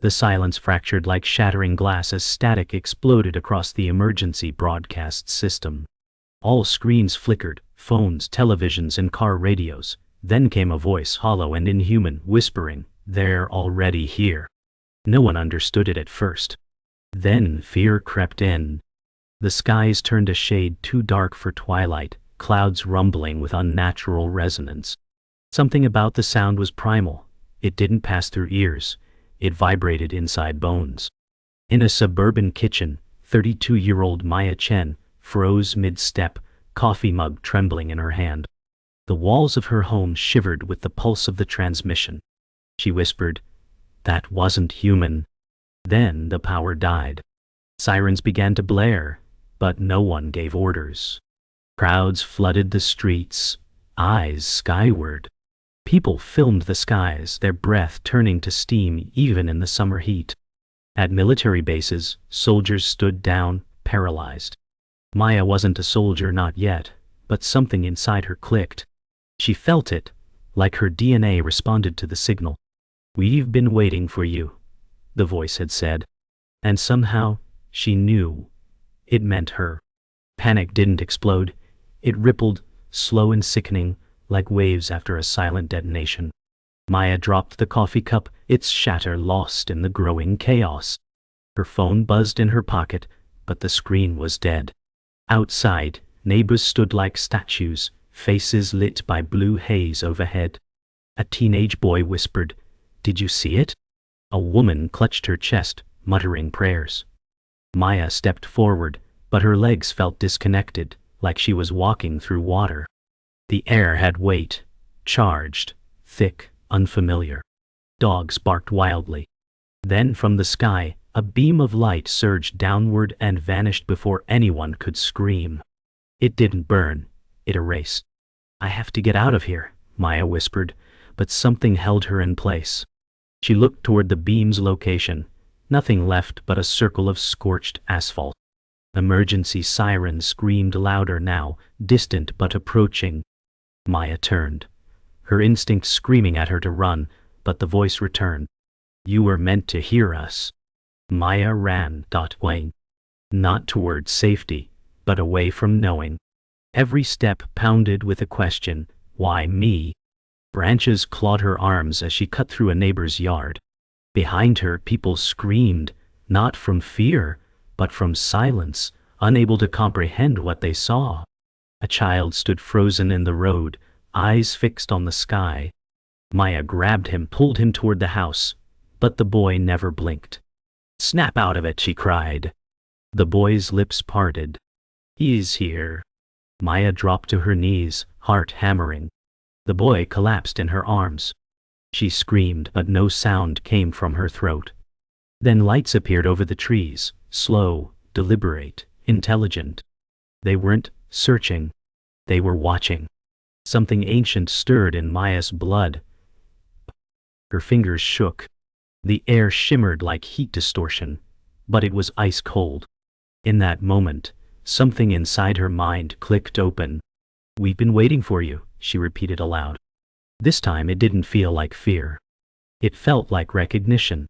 The silence fractured like shattering glass as static exploded across the emergency broadcast system. All screens flickered, phones, televisions, and car radios. Then came a voice, hollow and inhuman, whispering, "They're already here." No one understood it at first. Then fear crept in. The skies turned a shade too dark for twilight, clouds rumbling with unnatural resonance. Something about the sound was primal. It didn't pass through ears. It vibrated inside bones. In a suburban kitchen, 32-year-old Maya Chen froze mid-step, coffee mug trembling in her hand. The walls of her home shivered with the pulse of the transmission. She whispered, "That wasn't human." Then the power died. Sirens began to blare, but no one gave orders. Crowds flooded the streets, eyes skyward. People filmed the skies, their breath turning to steam even in the summer heat. At military bases, soldiers stood down, paralyzed. Maya wasn't a soldier, not yet, but something inside her clicked. She felt it, like her DNA responded to the signal. "We've been waiting for you," the voice had said. And somehow, she knew. It meant her. Panic didn't explode. It rippled, slow and sickening, like waves after a silent detonation. Maya dropped the coffee cup, its shatter lost in the growing chaos. Her phone buzzed in her pocket, but the screen was dead. Outside, neighbors stood like statues, faces lit by blue haze overhead. A teenage boy whispered, "Did you see it?" A woman clutched her chest, muttering prayers. Maya stepped forward, but her legs felt disconnected, like she was walking through water. The air had weight, charged, thick, unfamiliar. Dogs barked wildly. Then from the sky, a beam of light surged downward and vanished before anyone could scream. It didn't burn, it erased. "I have to get out of here," Maya whispered, but something held her in place. She looked toward the beam's location, nothing left but a circle of scorched asphalt. Emergency sirens screamed louder now, distant but approaching. Maya turned, her instinct screaming at her to run, but the voice returned. "You were meant to hear us." Maya ran, away. Not toward safety, but away from knowing. Every step pounded with a question, "Why me?" Branches clawed her arms as she cut through a neighbor's yard. Behind her, people screamed, not from fear, but from silence, unable to comprehend what they saw. A child stood frozen in the road, eyes fixed on the sky. Maya grabbed him, pulled him toward the house, but the boy never blinked. "Snap out of it," she cried. The boy's lips parted. "He's here." Maya dropped to her knees, heart hammering. The boy collapsed in her arms. She screamed, but no sound came from her throat. Then lights appeared over the trees, slow, deliberate, intelligent. They weren't searching. They were watching. Something ancient stirred in Maya's blood. Her fingers shook. The air shimmered like heat distortion, but it was ice cold. In that moment, something inside her mind clicked open. "We've been waiting for you," she repeated aloud. This time it didn't feel like fear. It felt like recognition.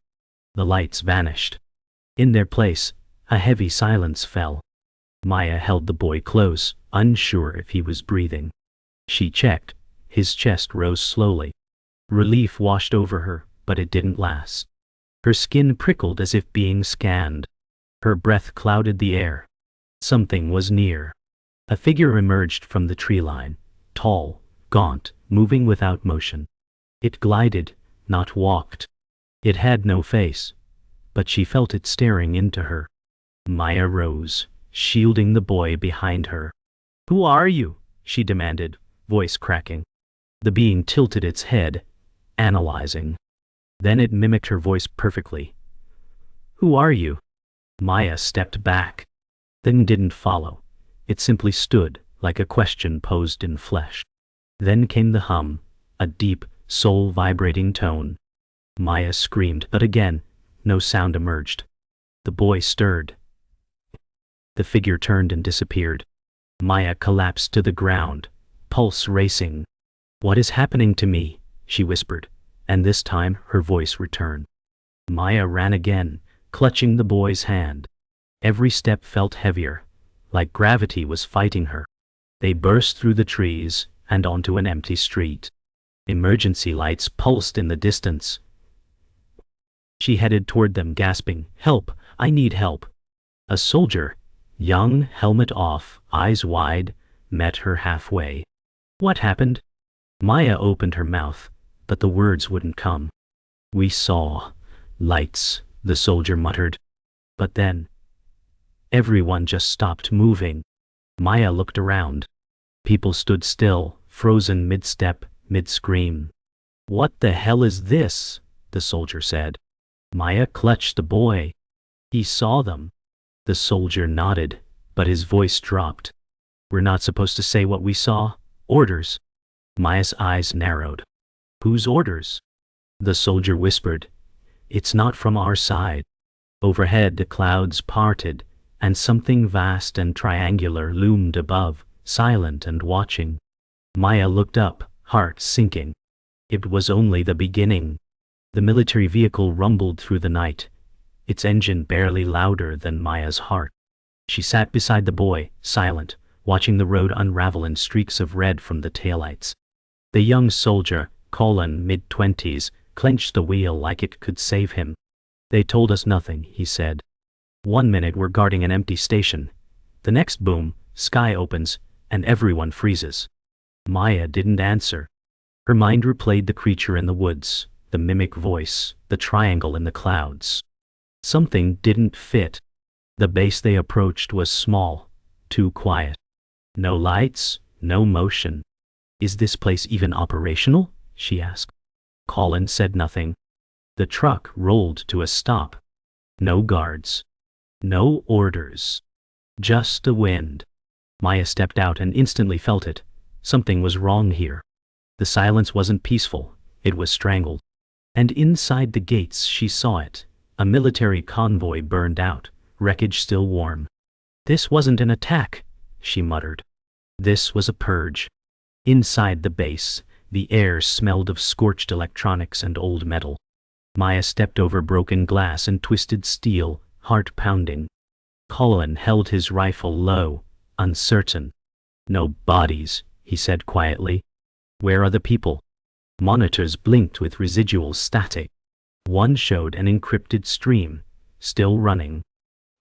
The lights vanished. In their place, a heavy silence fell. Maya held the boy close, unsure if he was breathing. She checked. His chest rose slowly. Relief washed over her, but it didn't last. Her skin prickled as if being scanned. Her breath clouded the air. Something was near. A figure emerged from the tree line, tall, gaunt, moving without motion. It glided, not walked. It had no face, but she felt it staring into her. Maya rose, shielding the boy behind her. "Who are you?" she demanded, voice cracking. The being tilted its head, analyzing. Then it mimicked her voice perfectly. "Who are you?" Maya stepped back. Then didn't follow. It simply stood, like a question posed in flesh. Then came the hum, a deep, soul-vibrating tone. Maya screamed, but again, no sound emerged. The boy stirred. The figure turned and disappeared. Maya collapsed to the ground, pulse racing. "What is happening to me?" she whispered, and this time her voice returned. Maya ran again, clutching the boy's hand. Every step felt heavier, like gravity was fighting her. They burst through the trees and onto an empty street. Emergency lights pulsed in the distance. She headed toward them, gasping, "Help! I need help!" A soldier, young, helmet off, eyes wide, met her halfway. "What happened?" Maya opened her mouth, but the words wouldn't come. "We saw lights," the soldier muttered. But then, everyone just stopped moving. Maya looked around. People stood still, frozen mid-step, mid-scream. "What the hell is this?" the soldier said. Maya clutched the boy. "He saw them." The soldier nodded, but his voice dropped. "We're not supposed to say what we saw? Orders." Maya's eyes narrowed. "Whose orders?" The soldier whispered. "It's not from our side." Overhead the clouds parted, and something vast and triangular loomed above, silent and watching. Maya looked up, heart sinking. It was only the beginning. The military vehicle rumbled through the night, its engine barely louder than Maya's heart. She sat beside the boy, silent, watching the road unravel in streaks of red from the taillights. The young soldier, Colin, mid-20s, clenched the wheel like it could save him. "They told us nothing," he said. "1 minute we're guarding an empty station. The next boom, sky opens, and everyone freezes." Maya didn't answer. Her mind replayed the creature in the woods, the mimic voice, the triangle in the clouds. Something didn't fit. The base they approached was small, too quiet. No lights, no motion. "Is this place even operational?" she asked. Colin said nothing. The truck rolled to a stop. No guards. No orders. Just the wind. Maya stepped out and instantly felt it. Something was wrong here. The silence wasn't peaceful, it was strangled. And inside the gates she saw it. A military convoy burned out, wreckage still warm. "This wasn't an attack," she muttered. This was a purge. Inside the base, the air smelled of scorched electronics and old metal. Maya stepped over broken glass and twisted steel, heart pounding. Colin held his rifle low, uncertain. "No bodies," he said quietly. "Where are the people?" Monitors blinked with residual static. One showed an encrypted stream, still running.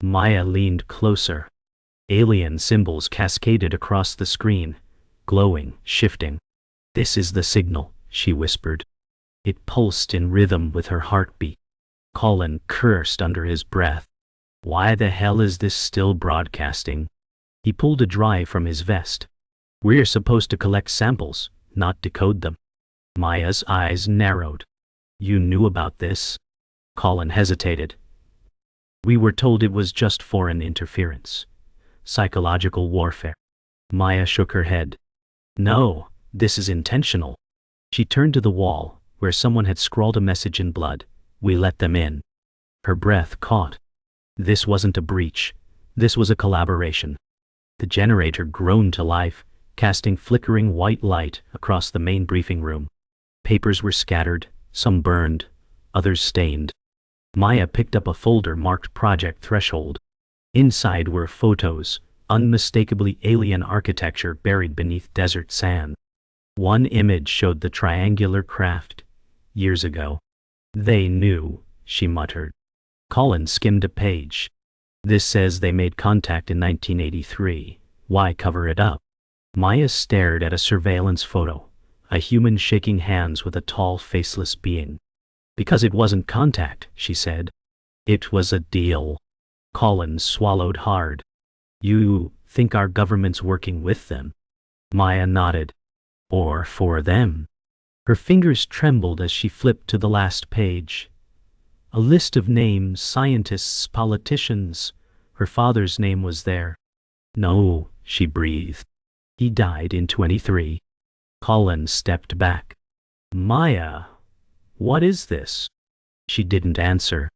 Maya leaned closer. Alien symbols cascaded across the screen, glowing, shifting. "This is the signal," she whispered. It pulsed in rhythm with her heartbeat. Colin cursed under his breath. "Why the hell is this still broadcasting?" He pulled a drive from his vest. "We're supposed to collect samples, not decode them." Maya's eyes narrowed. "You knew about this?" Colin hesitated. "We were told it was just foreign interference. Psychological warfare." Maya shook her head. "No, this is intentional." She turned to the wall, where someone had scrawled a message in blood. "We let them in." Her breath caught. This wasn't a breach. This was a collaboration. The generator groaned to life, casting flickering white light across the main briefing room. Papers were scattered, some burned, others stained. Maya picked up a folder marked Project Threshold. Inside were photos, unmistakably alien architecture buried beneath desert sand. One image showed the triangular craft, years ago. "They knew," she muttered. Colin skimmed a page. "This says they made contact in 1983. Why cover it up?" Maya stared at a surveillance photo, a human shaking hands with a tall, faceless being. "Because it wasn't contact," she said. "It was a deal." Colin swallowed hard. "You think our government's working with them?" Maya nodded. "Or for them?" Her fingers trembled as she flipped to the last page. A list of names, scientists, politicians. Her father's name was there. "No," she breathed. "He died in 23. Colin stepped back. "Maya, what is this?" She didn't answer,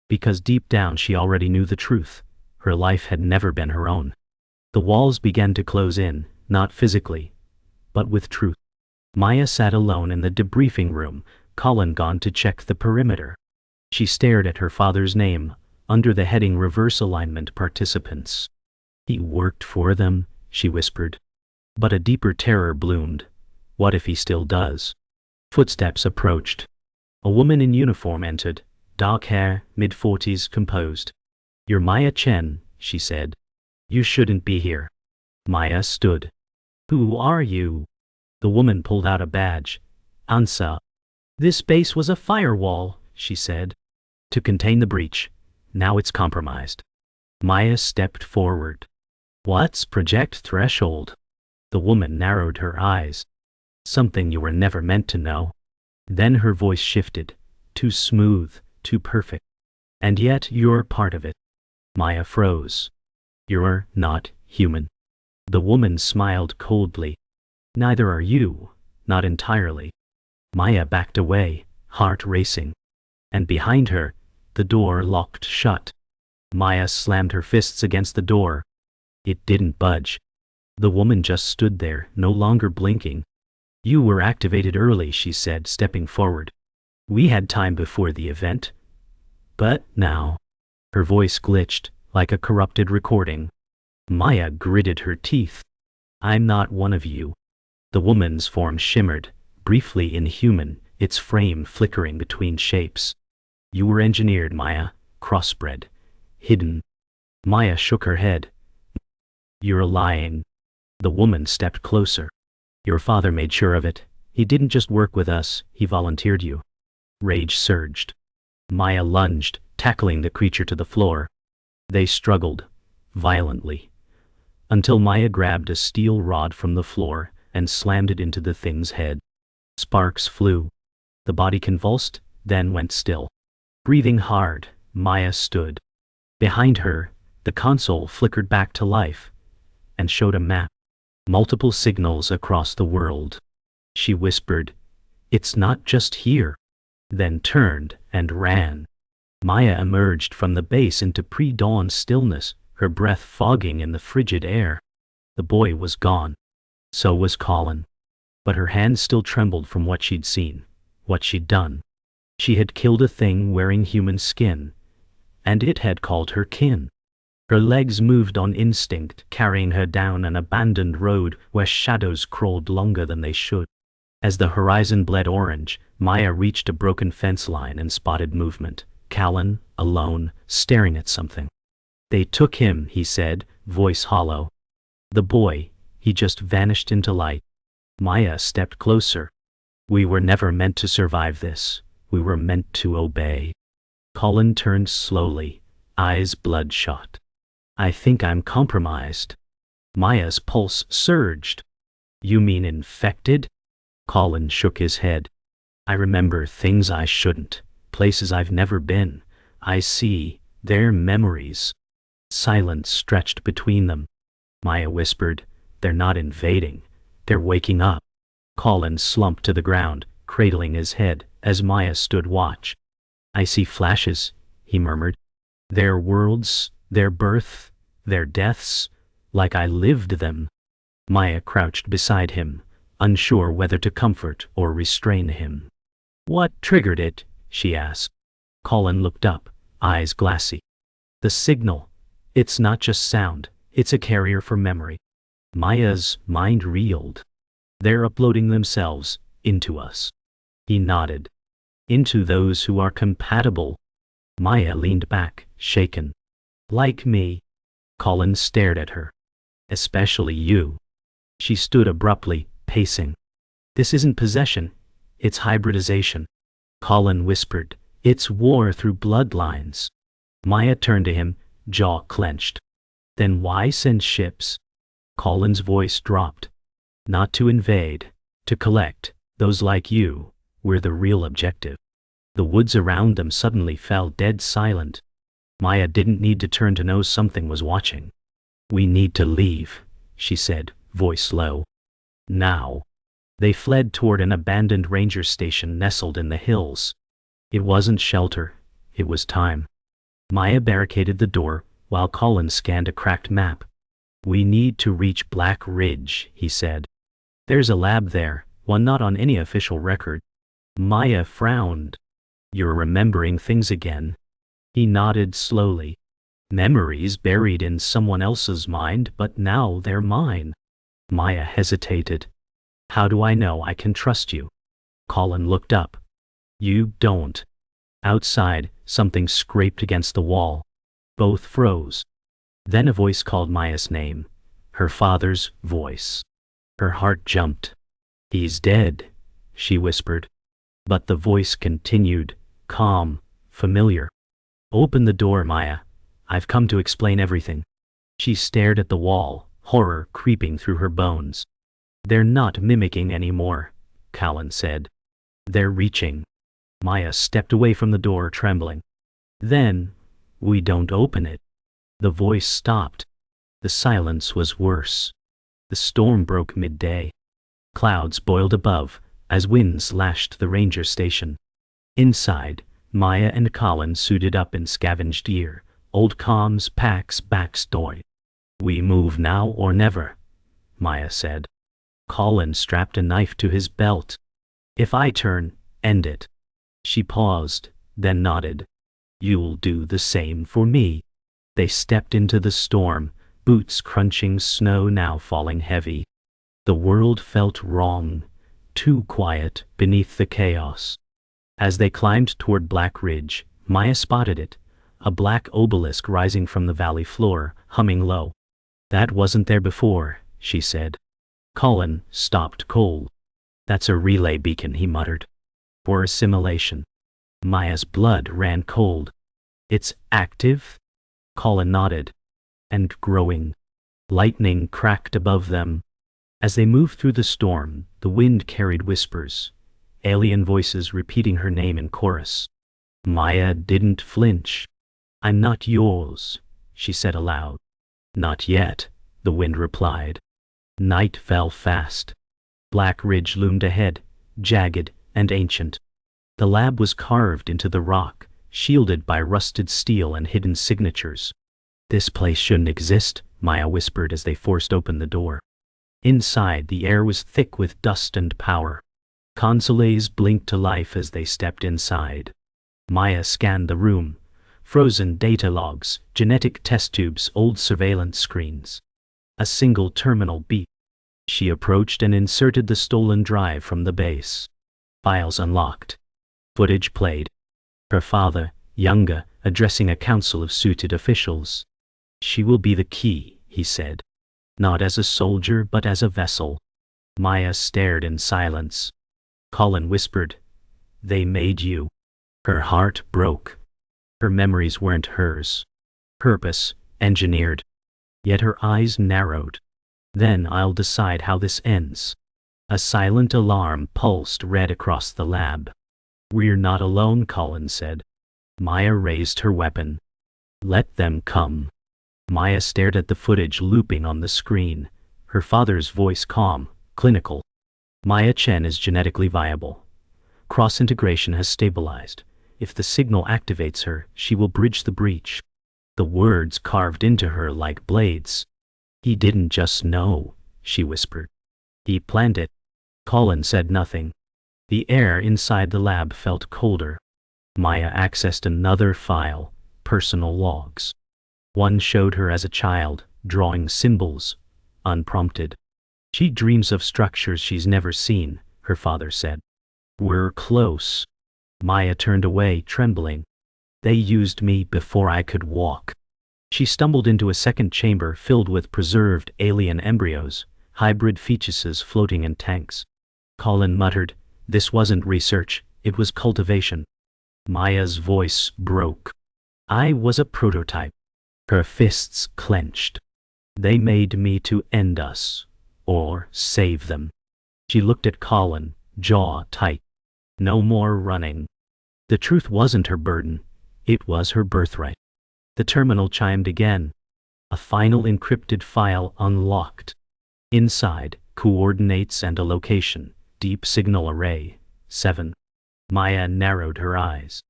because deep down she already knew the truth. Her life had never been her own. The walls began to close in, not physically, but with truth. Maya sat alone in the debriefing room, Colin gone to check the perimeter. She stared at her father's name, under the heading Reverse Alignment Participants. He worked for them, she whispered. But a deeper terror bloomed. What if he still does? Footsteps approached. A woman in uniform entered, dark hair, mid-40s, composed. "You're Maya Chen," she said. "You shouldn't be here." Maya stood. "Who are you?" The woman pulled out a badge. "Answer." "This base was a firewall," she said, "to contain the breach. Now it's compromised." Maya stepped forward. "What's project threshold?" The woman narrowed her eyes. "Something you were never meant to know." Then her voice shifted. "Too smooth, too perfect. And yet you're part of it." Maya froze. "You're not human." The woman smiled coldly. "Neither are you, not entirely." Maya backed away, heart racing. And behind her, the door locked shut. Maya slammed her fists against the door. It didn't budge. The woman just stood there, no longer blinking. "You were activated early," she said, stepping forward. "We had time before the event. But now..." Her voice glitched, like a corrupted recording. Maya gritted her teeth. "I'm not one of you." The woman's form shimmered, briefly inhuman, its frame flickering between shapes. "You were engineered, Maya, crossbred, hidden." Maya shook her head. "You're lying." The woman stepped closer. "Your father made sure of it. He didn't just work with us, he volunteered you." Rage surged. Maya lunged, tackling the creature to the floor. They struggled, violently, until Maya grabbed a steel rod from the floor and slammed it into the thing's head. Sparks flew. The body convulsed, then went still. Breathing hard, Maya stood. Behind her, the console flickered back to life and showed a map. Multiple signals across the world. She whispered, "It's not just here." Then turned and ran. Maya emerged from the base into pre-dawn stillness, her breath fogging in the frigid air. The boy was gone. So was Colin. But her hands still trembled from what she'd seen, what she'd done. She had killed a thing wearing human skin, and it had called her kin. Her legs moved on instinct, carrying her down an abandoned road where shadows crawled longer than they should. As the horizon bled orange, Maya reached a broken fence line and spotted movement. Callan, alone, staring at something. "They took him," he said, voice hollow. "The boy, he just vanished into light." Maya stepped closer. "We were never meant to survive this. We were meant to obey." Colin turned slowly, eyes bloodshot. "I think I'm compromised." Maya's pulse surged. "You mean infected?" Colin shook his head. "I remember things I shouldn't, places I've never been. I see their memories." Silence stretched between them. Maya whispered, "They're not invading. They're waking up." Colin slumped to the ground, cradling his head, as Maya stood watch. "I see flashes," he murmured. "Their worlds, their birth, their deaths, like I lived them." Maya crouched beside him, unsure whether to comfort or restrain him. "What triggered it?" she asked. Colin looked up, eyes glassy. "The signal. It's not just sound, it's a carrier for memory." Maya's mind reeled. "They're uploading themselves into us." He nodded. "Into those who are compatible." Maya leaned back, shaken. "Like me." Colin stared at her. "Especially you." She stood abruptly, pacing. "This isn't possession, it's hybridization." Colin whispered, "It's war through bloodlines." Maya turned to him, jaw clenched. "Then why send ships?" Colin's voice dropped. "Not to invade, to collect, those like you, we're the real objective." The woods around them suddenly fell dead silent. Maya didn't need to turn to know something was watching. "We need to leave," she said, voice low. "Now." They fled toward an abandoned ranger station nestled in the hills. It wasn't shelter, it was time. Maya barricaded the door, while Colin scanned a cracked map. "We need to reach Black Ridge," he said. "There's a lab there, one not on any official record." Maya frowned. You're remembering things again. He nodded slowly. Memories buried in someone else's mind, but now they're mine. Maya hesitated. How do I know I can trust you? Colin looked up. You don't. Outside, something scraped against the wall. Both froze. Then a voice called Maya's name. Her father's voice. Her heart jumped. He's dead, she whispered. But the voice continued, calm, familiar. Open the door, Maya. I've come to explain everything. She stared at the wall, horror creeping through her bones. They're not mimicking anymore, Colin said. They're reaching. Maya stepped away from the door, trembling. Then, we don't open it. The voice stopped. The silence was worse. The storm broke midday. Clouds boiled above, as winds lashed the ranger station. Inside, Maya and Colin suited up in scavenged gear, old comms, packs, backstory. We move now or never, Maya said. Colin strapped a knife to his belt. If I turn, end it. She paused, then nodded. You'll do the same for me. They stepped into the storm, boots crunching snow now falling heavy. The world felt wrong, too quiet beneath the chaos. As they climbed toward Black Ridge, Maya spotted it, a black obelisk rising from the valley floor, humming low. That wasn't there before, she said. Colin stopped cold. That's a relay beacon, he muttered. For assimilation. Maya's blood ran cold. It's active? Colin nodded. And growing. Lightning cracked above them. As they moved through the storm, the wind carried whispers, alien voices repeating her name in chorus. Maya didn't flinch. I'm not yours, she said aloud. Not yet, the wind replied. Night fell fast. Black Ridge loomed ahead, jagged and ancient. The lab was carved into the rock, shielded by rusted steel and hidden signatures. This place shouldn't exist, Maya whispered as they forced open the door. Inside, the air was thick with dust and power. Consoles blinked to life as they stepped inside. Maya scanned the room. Frozen data logs, genetic test tubes, old surveillance screens. A single terminal beat. She approached and inserted the stolen drive from the base. Files unlocked. Footage played. Her father, younger, addressing a council of suited officials. She will be the key, he said. Not as a soldier, but as a vessel. Maya stared in silence. Colin whispered, They made you. Her heart broke. Her memories weren't hers. Purpose, engineered. Yet her eyes narrowed. Then I'll decide how this ends. A silent alarm pulsed red across the lab. We're not alone, Colin said. Maya raised her weapon. Let them come. Maya stared at the footage looping on the screen, her father's voice calm, clinical. Maya Chen is genetically viable. Cross-integration has stabilized. If the signal activates her, she will bridge the breach. The words carved into her like blades. He didn't just know, she whispered. He planned it. Colin said nothing. The air inside the lab felt colder. Maya accessed another file, personal logs. One showed her as a child, drawing symbols, unprompted. She dreams of structures she's never seen, her father said. We're close. Maya turned away, trembling. They used me before I could walk. She stumbled into a second chamber filled with preserved alien embryos, hybrid fetuses floating in tanks. Colin muttered, This wasn't research, it was cultivation. Maya's voice broke. I was a prototype. Her fists clenched. They made me to end us, or save them. She looked at Colin, jaw tight. No more running. The truth wasn't her burden, it was her birthright. The terminal chimed again. A final encrypted file unlocked. Inside, coordinates and a location, deep signal array, 7. Maya narrowed her eyes.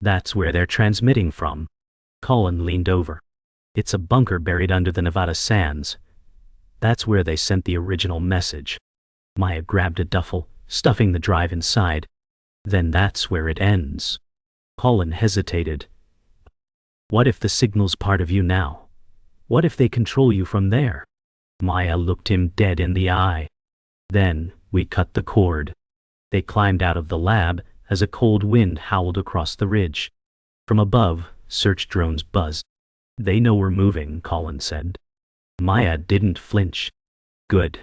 That's where they're transmitting from. Colin leaned over. It's a bunker buried under the Nevada sands. That's where they sent the original message. Maya grabbed a duffel, stuffing the drive inside. Then that's where it ends. Colin hesitated. What if the signal's part of you now? What if they control you from there? Maya looked him dead in the eye. Then, we cut the cord. They climbed out of the lab as a cold wind howled across the ridge. From above, search drones buzzed. They know we're moving, Colin said. Maya didn't flinch. Good.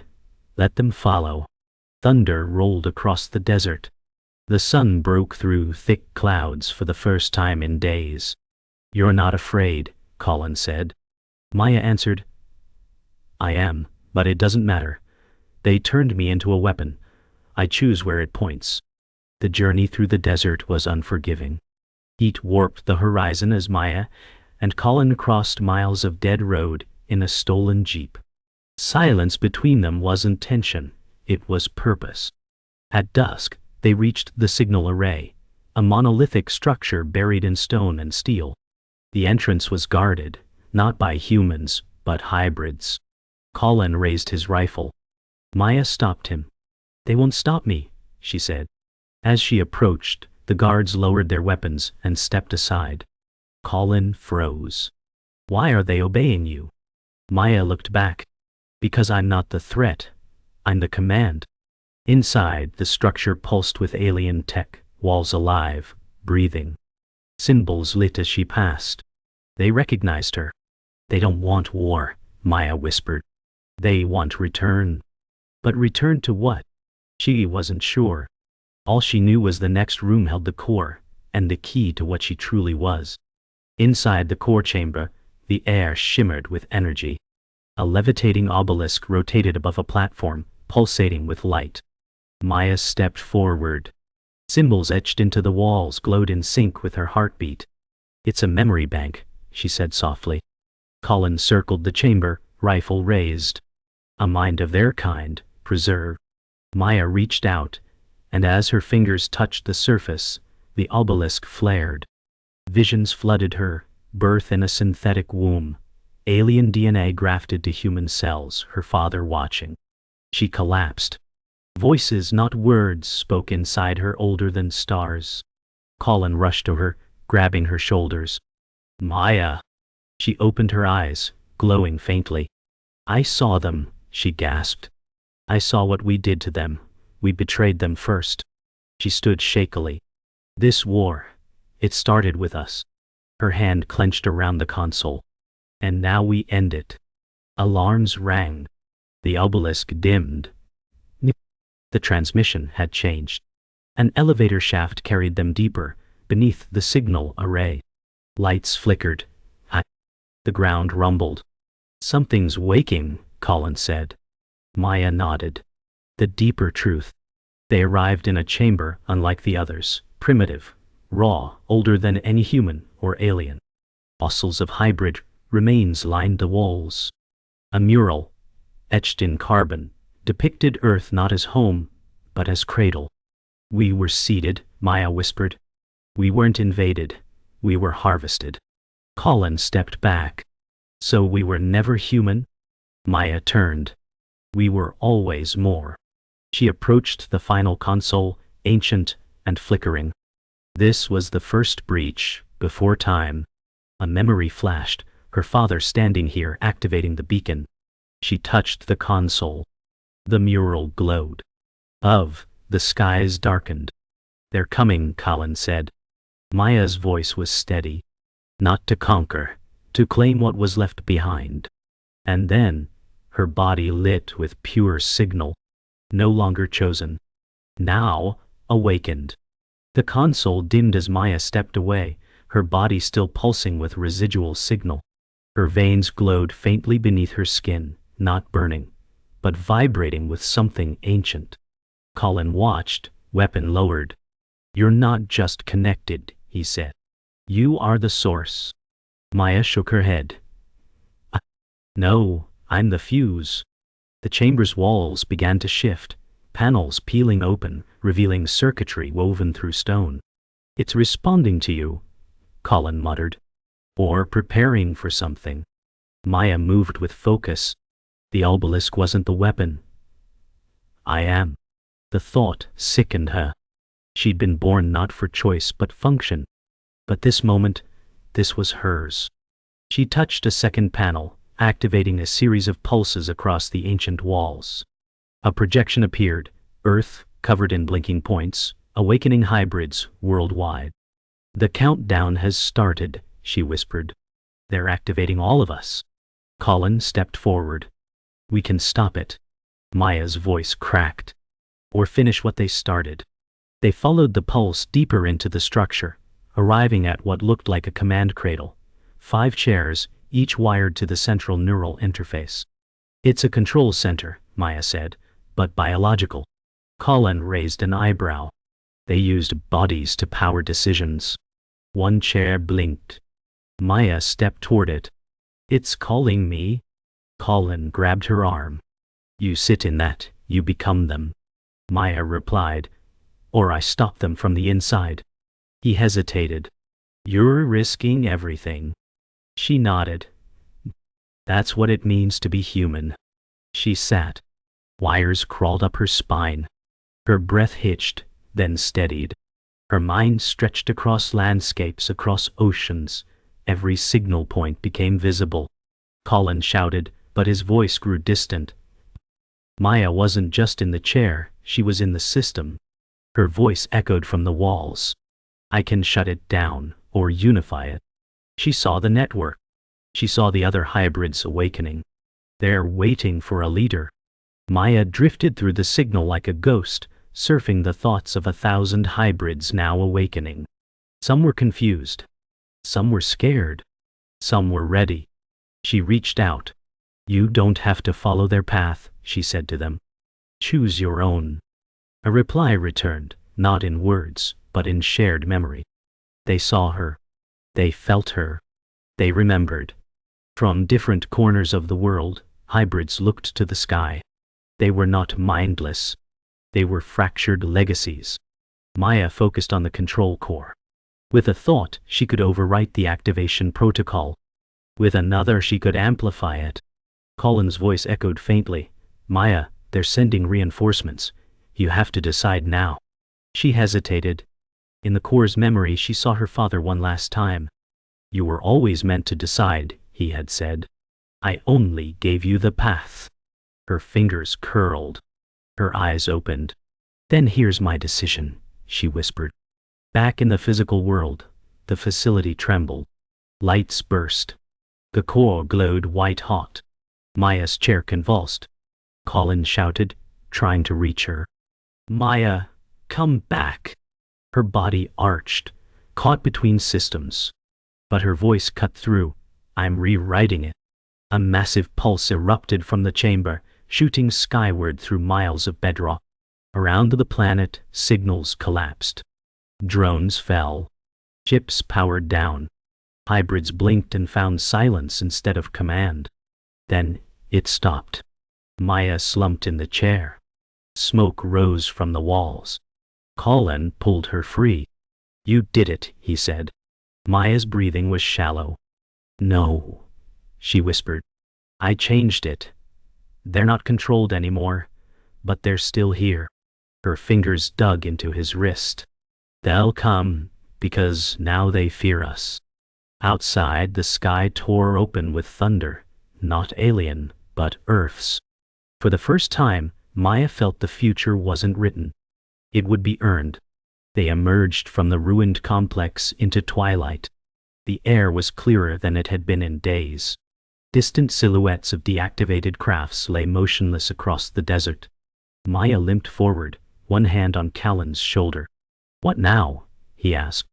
Let them follow. Thunder rolled across the desert. The sun broke through thick clouds for the first time in days. You're not afraid, Colin said. Maya answered, I am, but it doesn't matter. They turned me into a weapon. I choose where it points. The journey through the desert was unforgiving. Heat warped the horizon as Maya and Colin crossed miles of dead road in a stolen jeep. Silence between them wasn't tension, it was purpose. At dusk, they reached the signal array, a monolithic structure buried in stone and steel. The entrance was guarded, not by humans, but hybrids. Colin raised his rifle. Maya stopped him. They won't stop me, she said. As she approached, the guards lowered their weapons and stepped aside. Colin froze. Why are they obeying you? Maya looked back. Because I'm not the threat. I'm the command. Inside, the structure pulsed with alien tech, walls alive, breathing. Symbols lit as she passed. They recognized her. They don't want war, Maya whispered. They want return. But return to what? She wasn't sure. All she knew was the next room held the core, and the key to what she truly was. Inside the core chamber, the air shimmered with energy. A levitating obelisk rotated above a platform, pulsating with light. Maya stepped forward. Symbols etched into the walls glowed in sync with her heartbeat. It's a memory bank, she said softly. Colin circled the chamber, rifle raised. A mind of their kind, preserved. Maya reached out, and as her fingers touched the surface, the obelisk flared. Visions flooded her, birth in a synthetic womb, alien DNA grafted to human cells, her father watching. She collapsed. Voices, not words, spoke inside her older than stars. Colin rushed to her, grabbing her shoulders. Maya! She opened her eyes, glowing faintly. I saw them, she gasped. I saw what we did to them. We betrayed them first. She stood shakily. This war, it started with us. Her hand clenched around the console. And now we end it. Alarms rang. The obelisk dimmed. The transmission had changed. An elevator shaft carried them deeper, beneath the signal array. Lights flickered. The ground rumbled. Something's waking, Colin said. Maya nodded. The deeper truth. They arrived in a chamber unlike the others, primitive, raw, older than any human or alien. Fossils of hybrid remains lined the walls. A mural, etched in carbon, depicted Earth not as home, but as cradle. We were seeded, Maya whispered. We weren't invaded, we were harvested. Colin stepped back. So we were never human? Maya turned. We were always more. She approached the final console, ancient and flickering. This was the first breach, before time. A memory flashed, her father standing here activating the beacon. She touched the console. The mural glowed. The skies darkened. They're coming, Colin said. Maya's voice was steady. Not to conquer, to claim what was left behind. And then, her body lit with pure signal. No longer chosen. Now, awakened. The console dimmed as Maya stepped away, her body still pulsing with residual signal. Her veins glowed faintly beneath her skin, not burning, but vibrating with something ancient. Colin watched, weapon lowered. You're not just connected, he said. You are the source. Maya shook her head. No, I'm the fuse. The chamber's walls began to shift, panels peeling open, revealing circuitry woven through stone. It's responding to you, Colin muttered. Or preparing for something. Maya moved with focus. The obelisk wasn't the weapon. I am. The thought sickened her. She'd been born not for choice but function. But this moment, this was hers. She touched a second panel, activating a series of pulses across the ancient walls. A projection appeared, Earth, covered in blinking points, awakening hybrids worldwide. "The countdown has started," she whispered. "They're activating all of us." Colin stepped forward. "We can stop it." Maya's voice cracked. "Or finish what they started." They followed the pulse deeper into the structure, arriving at what looked like a command cradle. 5 chairs, each wired to the central neural interface. "It's a control center," Maya said, "but biological." Colin raised an eyebrow. "They used bodies to power decisions." One chair blinked. Maya stepped toward it. "It's calling me." Colin grabbed her arm. "You sit in that, you become them." Maya replied, "Or I stop them from the inside." He hesitated. "You're risking everything." She nodded. "That's what it means to be human." She sat. Wires crawled up her spine. Her breath hitched, then steadied. Her mind stretched across landscapes, across oceans. Every signal point became visible. Colin shouted, but his voice grew distant. Maya wasn't just in the chair, she was in the system. Her voice echoed from the walls. "I can shut it down, or unify it." She saw the network. She saw the other hybrids awakening. "They're waiting for a leader." Maya drifted through the signal like a ghost, surfing the thoughts of 1,000 hybrids now awakening. Some were confused. Some were scared. Some were ready. She reached out. "You don't have to follow their path," she said to them. "Choose your own." A reply returned, not in words, but in shared memory. They saw her. They felt her. They remembered. From different corners of the world, hybrids looked to the sky. They were not mindless. They were fractured legacies. Maya focused on the control core. With a thought, she could overwrite the activation protocol. With another, she could amplify it. Colin's voice echoed faintly. "Maya, they're sending reinforcements. You have to decide now." She hesitated. In the core's memory, she saw her father one last time. "You were always meant to decide," he had said. "I only gave you the path." Her fingers curled. Her eyes opened. "Then here's my decision," she whispered. Back in the physical world, the facility trembled. Lights burst. The core glowed white-hot. Maya's chair convulsed. Colin shouted, trying to reach her. "Maya, come back." Her body arched, caught between systems. But her voice cut through. "I'm rewriting it." A massive pulse erupted from the chamber, shooting skyward through miles of bedrock. Around the planet, signals collapsed. Drones fell. Chips powered down. Hybrids blinked and found silence instead of command. Then, it stopped. Maya slumped in the chair. Smoke rose from the walls. Colin pulled her free. "You did it," he said. Maya's breathing was shallow. "No," she whispered. "I changed it. They're not controlled anymore, but they're still here." Her fingers dug into his wrist. "They'll come, because now they fear us." Outside, the sky tore open with thunder, not alien, but Earth's. For the first time, Maya felt the future wasn't written. It would be earned. They emerged from the ruined complex into twilight. The air was clearer than it had been in days. Distant silhouettes of deactivated crafts lay motionless across the desert. Maya limped forward, one hand on Colin's shoulder. "What now?" he asked.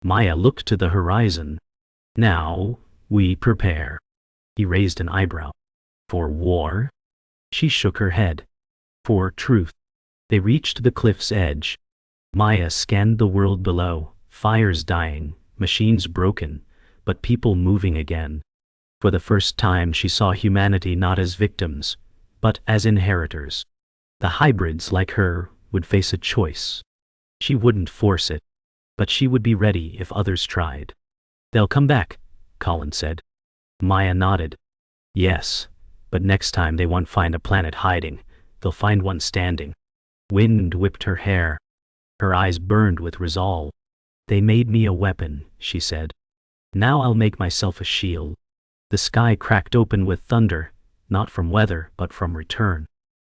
Maya looked to the horizon. "Now, we prepare." He raised an eyebrow. "For war?" She shook her head. "For truth." They reached the cliff's edge. Maya scanned the world below, fires dying, machines broken, but people moving again. For the first time she saw humanity not as victims, but as inheritors. The hybrids like her would face a choice. She wouldn't force it, but she would be ready if others tried. "They'll come back," Colin said. Maya nodded. "Yes, but next time they won't find a planet hiding, they'll find one standing." Wind whipped her hair. Her eyes burned with resolve. They made me a weapon, she said. Now I'll make myself a shield. The sky cracked open with thunder, not from weather, but from return.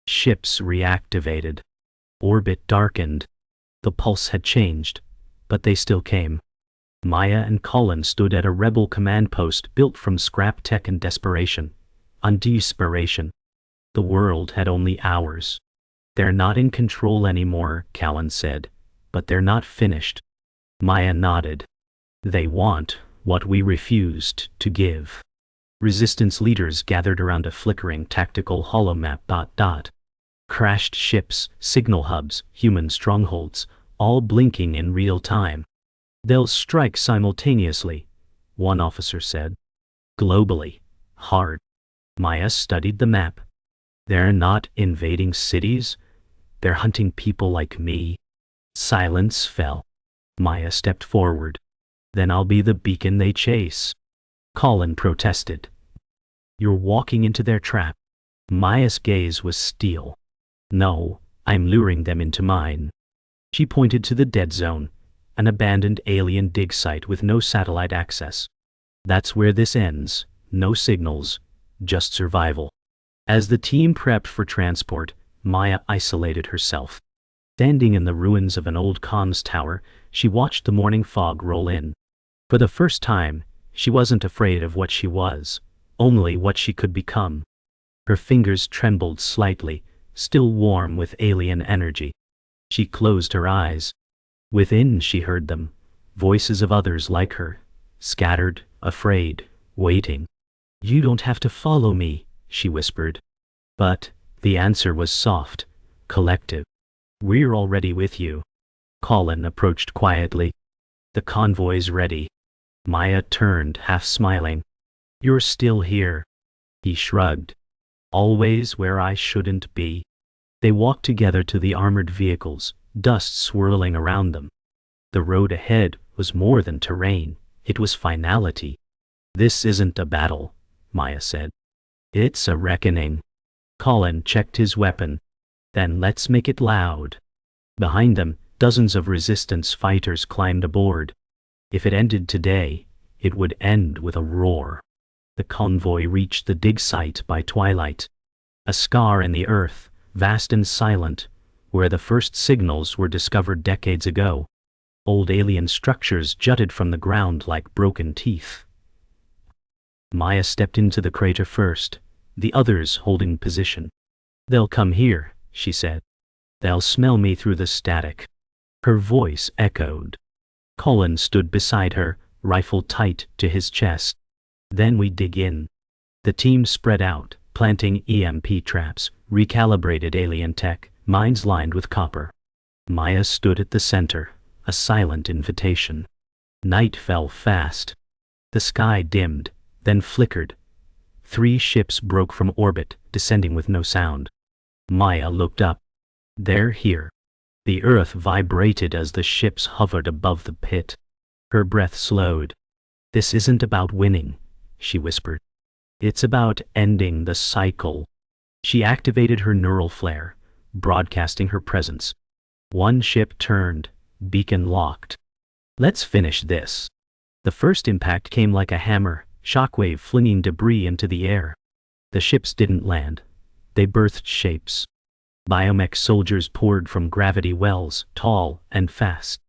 Ships reactivated. Orbit darkened. The pulse had changed, but they still came. Maya and Colin stood at a rebel command post built from scrap tech and desperation. On desperation. The world had only hours. They're not in control anymore, Colin said, but they're not finished. Maya nodded. They want what we refused to give. Resistance leaders gathered around a flickering tactical holomap. Crashed ships, signal hubs, human strongholds, all blinking in real time. They'll strike simultaneously, one officer said. Globally. Hard. Maya studied the map. They're not invading cities. They're hunting people like me. Silence fell. Maya stepped forward. Then I'll be the beacon they chase. Colin protested. You're walking into their trap. Maya's gaze was steel. No, I'm luring them into mine. She pointed to the dead zone, an abandoned alien dig site with no satellite access. That's where this ends. No signals, just survival. As the team prepped for transport, Maya isolated herself. Standing in the ruins of an old comms tower, she watched the morning fog roll in. For the first time, she wasn't afraid of what she was, only what she could become. Her fingers trembled slightly, still warm with alien energy. She closed her eyes. Within she heard them, voices of others like her, scattered, afraid, waiting. You don't have to follow me, she whispered. But the answer was soft, collective. We're already with you. Colin approached quietly. The convoy's ready. Maya turned, half smiling. You're still here. He shrugged. Always where I shouldn't be. They walked together to the armored vehicles, dust swirling around them. The road ahead was more than terrain, it was finality. This isn't a battle, Maya said. It's a reckoning. Colin checked his weapon. Then let's make it loud. Behind them, dozens of resistance fighters climbed aboard. If it ended today, it would end with a roar. The convoy reached the dig site by twilight. A scar in the earth, vast and silent, where the first signals were discovered decades ago. Old alien structures jutted from the ground like broken teeth. Maya stepped into the crater first, the others holding position. They'll come here, she said. They'll smell me through the static. Her voice echoed. Colin stood beside her, rifle tight to his chest. Then we dig in. The team spread out, planting EMP traps, recalibrated alien tech, mines lined with copper. Maya stood at the center, a silent invitation. Night fell fast. The sky dimmed, then flickered. 3 ships broke from orbit, descending with no sound. Maya looked up. They're here. The earth vibrated as the ships hovered above the pit. Her breath slowed. This isn't about winning, she whispered. It's about ending the cycle. She activated her neural flare, broadcasting her presence. One ship turned, beacon locked. Let's finish this. The first impact came like a hammer, shockwave flinging debris into the air. The ships didn't land. They birthed shapes. Biomech soldiers poured from gravity wells, tall and fast.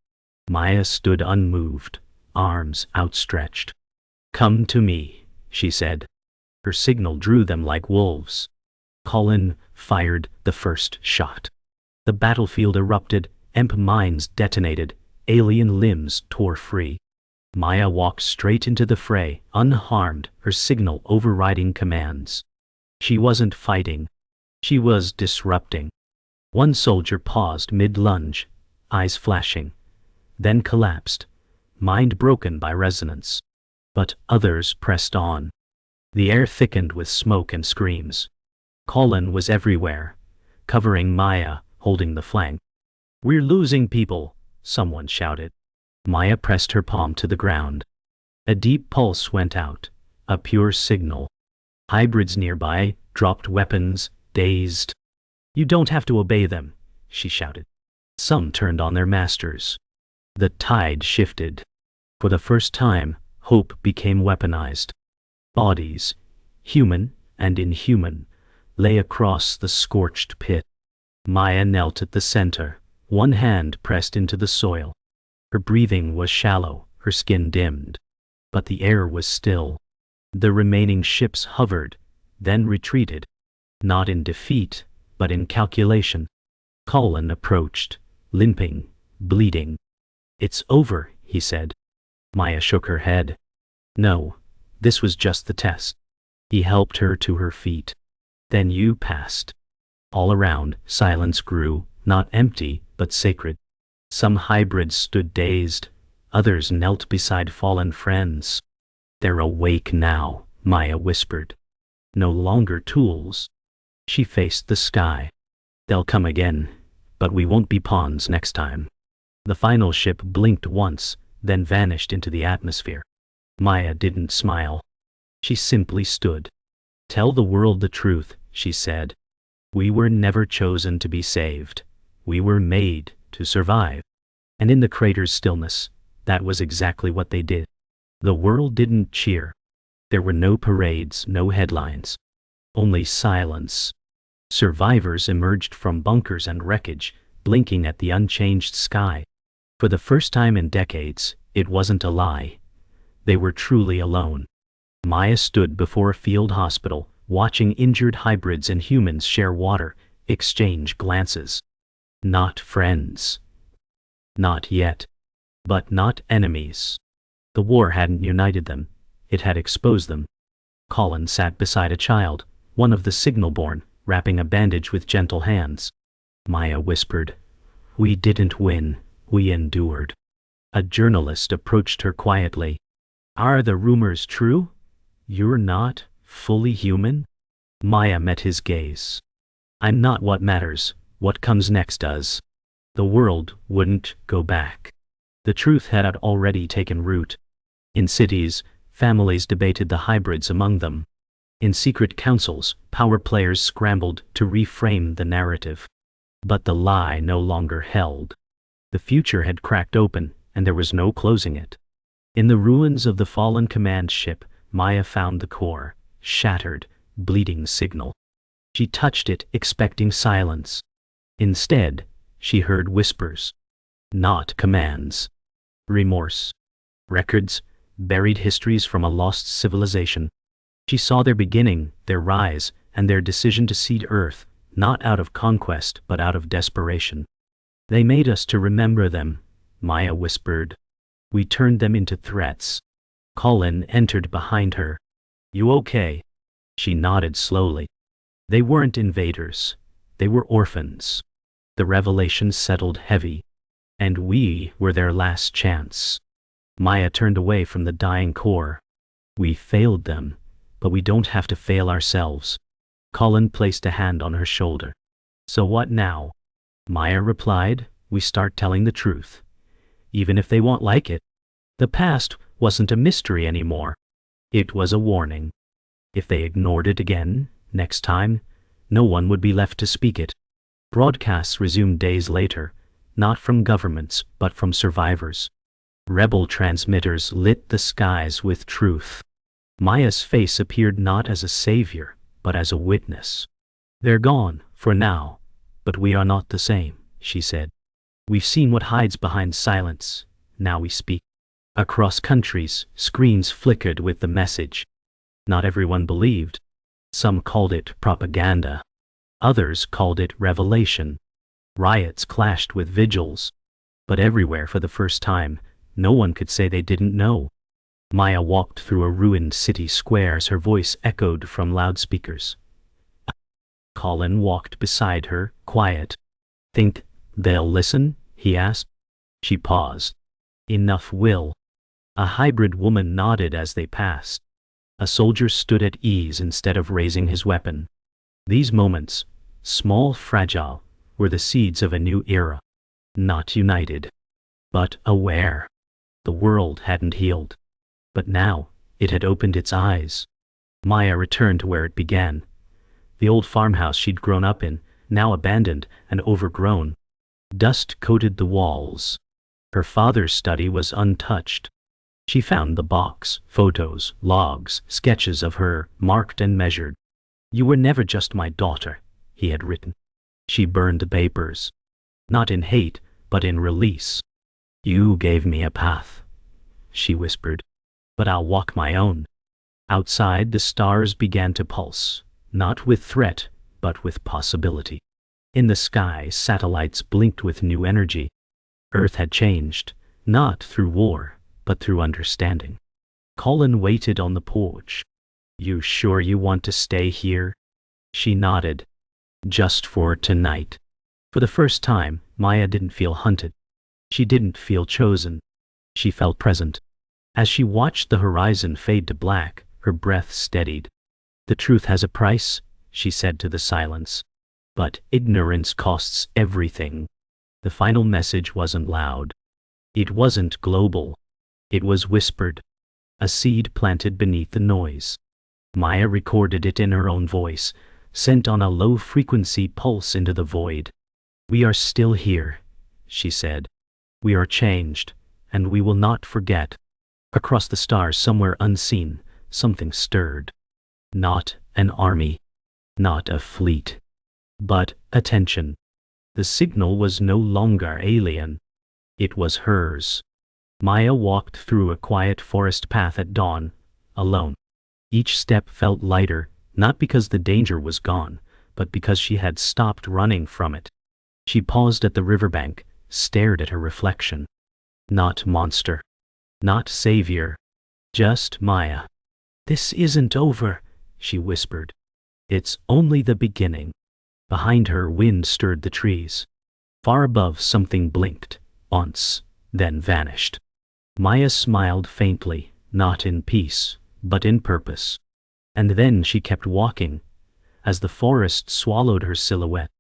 Maya stood unmoved, arms outstretched. Come to me, she said. Her signal drew them like wolves. Colin fired the first shot. The battlefield erupted, EMP mines detonated, alien limbs tore free. Maya walked straight into the fray, unharmed, her signal overriding commands. She wasn't fighting. She was disrupting. One soldier paused mid-lunge, eyes flashing, then collapsed, mind broken by resonance. But others pressed on. The air thickened with smoke and screams. Colin was everywhere, covering Maya, holding the flank. We're losing people, someone shouted. Maya pressed her palm to the ground. A deep pulse went out, a pure signal. Hybrids nearby dropped weapons, dazed. You don't have to obey them, she shouted. Some turned on their masters. The tide shifted. For the first time, hope became weaponized. Bodies, human and inhuman, lay across the scorched pit. Maya knelt at the center, one hand pressed into the soil. Her breathing was shallow, her skin dimmed. But the air was still. The remaining ships hovered, then retreated. Not in defeat, but in calculation. Colin approached, limping, bleeding. "It's over," he said. Maya shook her head. "No, this was just the test." He helped her to her feet. "Then you passed." All around, silence grew, not empty, but sacred. Some hybrids stood dazed, others knelt beside fallen friends. "They're awake now," Maya whispered. "No longer tools." She faced the sky. "They'll come again, but we won't be pawns next time." The final ship blinked once, then vanished into the atmosphere. Maya didn't smile. She simply stood. "Tell the world the truth," she said. "We were never chosen to be saved. We were made to survive." And in the crater's stillness, that was exactly what they did. The world didn't cheer. There were no parades, no headlines. Only silence. Survivors emerged from bunkers and wreckage, blinking at the unchanged sky. For the first time in decades, it wasn't a lie. They were truly alone. Maya stood before a field hospital, watching injured hybrids and humans share water, exchange glances. Not friends. Not yet. But not enemies. The war hadn't united them. It had exposed them. Colin sat beside a child, one of the signal-born, wrapping a bandage with gentle hands. Maya whispered, "We didn't win, we endured." A journalist approached her quietly. "Are the rumors true? You're not fully human?" Maya met his gaze. "I'm not what matters, what comes next does." The world wouldn't go back. The truth had already taken root. In cities, families debated the hybrids among them. In secret councils, power players scrambled to reframe the narrative. But the lie no longer held. The future had cracked open, and there was no closing it. In the ruins of the fallen command ship, Maya found the core, shattered, bleeding signal. She touched it, expecting silence. Instead, she heard whispers. Not commands. Remorse. Records, buried histories from a lost civilization. She saw their beginning, their rise, and their decision to cede Earth, not out of conquest but out of desperation. "They made us to remember them," Maya whispered. "We turned them into threats." Colin entered behind her. "You okay?" She nodded slowly. They weren't invaders. They were orphans. The revelation settled heavy. And we were their last chance. Maya turned away from the dying core. "We failed them, but we don't have to fail ourselves." Colin placed a hand on her shoulder. "So what now?" Maya replied, "We start telling the truth. Even if they won't like it." The past wasn't a mystery anymore. It was a warning. If they ignored it again, next time, no one would be left to speak it. Broadcasts resumed days later, not from governments, but from survivors. Rebel transmitters lit the skies with truth. Maya's face appeared not as a savior, but as a witness. "They're gone, for now, but we are not the same," she said. "We've seen what hides behind silence, now we speak." Across countries, screens flickered with the message. Not everyone believed. Some called it propaganda. Others called it revelation. Riots clashed with vigils. But everywhere for the first time, no one could say they didn't know. Maya walked through a ruined city square as her voice echoed from loudspeakers. Colin walked beside her, quiet. "Think they'll listen?" he asked. She paused. "Enough will." A hybrid woman nodded as they passed. A soldier stood at ease instead of raising his weapon. These moments, small, fragile, were the seeds of a new era. Not united, but aware. The world hadn't healed. But now, it had opened its eyes. Maya returned to where it began. The old farmhouse she'd grown up in, now abandoned and overgrown. Dust coated the walls. Her father's study was untouched. She found the box, photos, logs, sketches of her, marked and measured. "You were never just my daughter," he had written. She burned the papers. Not in hate, but in release. "You gave me a path," she whispered, "but I'll walk my own." Outside, the stars began to pulse, not with threat, but with possibility. In the sky, satellites blinked with new energy. Earth had changed, not through war, but through understanding. Colin waited on the porch. "You sure you want to stay here?" She nodded. "Just for tonight." For the first time, Maya didn't feel hunted. She didn't feel chosen. She felt present. As she watched the horizon fade to black, her breath steadied. "The truth has a price," she said to the silence. "But ignorance costs everything." The final message wasn't loud. It wasn't global. It was whispered. A seed planted beneath the noise. Maya recorded it in her own voice, sent on a low-frequency pulse into the void. "We are still here," she said. "We are changed, and we will not forget." Across the stars, somewhere unseen, something stirred. Not an army, not a fleet, but attention. The signal was no longer alien. It was hers. Maya walked through a quiet forest path at dawn, alone. Each step felt lighter, not because the danger was gone, but because she had stopped running from it. She paused at the riverbank, stared at her reflection. Not monster. Not savior. Just Maya. "This isn't over," she whispered. "It's only the beginning." Behind her, wind stirred the trees. Far above, something blinked, once, then vanished. Maya smiled faintly, not in peace, but in purpose. And then she kept walking, as the forest swallowed her silhouette.